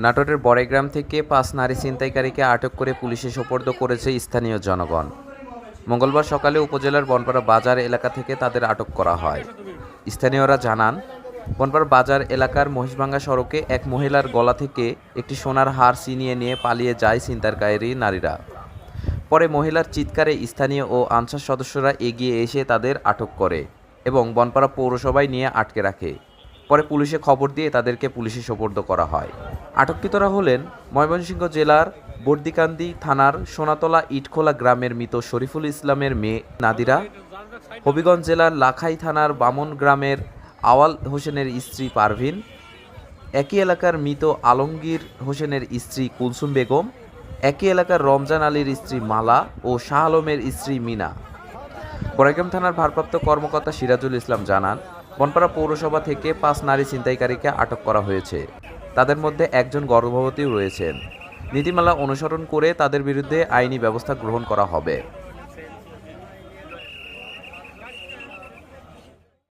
নাটোরের বড়াইগ্রাম থেকে ৫ নারী ছিনতাইকারীকে আটক করে পুলিশে সোপর্দ করেছে স্থানীয় জনগণ। মঙ্গলবার সকালে উপজেলার বনপাড়া বাজার এলাকা থেকে তাদের আটক করা হয়। স্থানীয়রা জানান, বনপাড়া বাজার এলাকার মহিষভাঙ্গা সড়কে এক মহিলার গলা থেকে একটি সোনার হার ছিনিয়ে নিয়ে পালিয়ে যায় ছিনতাইকারী নারীরা। পরে মহিলার চিৎকারে স্থানীয় ও আনসার সদস্যরা এগিয়ে এসে তাদের আটক করে এবং বনপাড়া পৌরসভায় নিয়ে আটকে রাখে। পরে পুলিশে খবর দিয়ে তাদেরকে পুলিশে সোপর্দ করা হয়। আটককৃতরা হলেন ময়মনসিংহ জেলার বর্দিকান্দি থানার সোনাতলা ইটখোলা গ্রামের মৃত শরীফুল ইসলামের মেয়ে নাদিরা, হবিগঞ্জ জেলার লাখাই থানার বামন গ্রামের আওয়াল হোসেনের স্ত্রী পারভিন, একই এলাকার মৃত আলমগীর হোসেনের স্ত্রী কুলসুম বেগম, একই এলাকার রমজান আলীর স্ত্রী মালা ও শাহ আলমের স্ত্রী মিনা। বড়াইগ্রাম থানার ভারপ্রাপ্ত কর্মকর্তা সিরাজুল ইসলাম জানান, বনপাড়া পৌরসভা থেকে ৫ নারী ছিনতাইকারীকে আটক করা হয়েছে। তাদের মধ্যে একজন গর্ভবতীও রয়েছেন। নীতিমালা অনুসরণ করে তাদের বিরুদ্ধে আইনি ব্যবস্থা গ্রহণ করা হবে।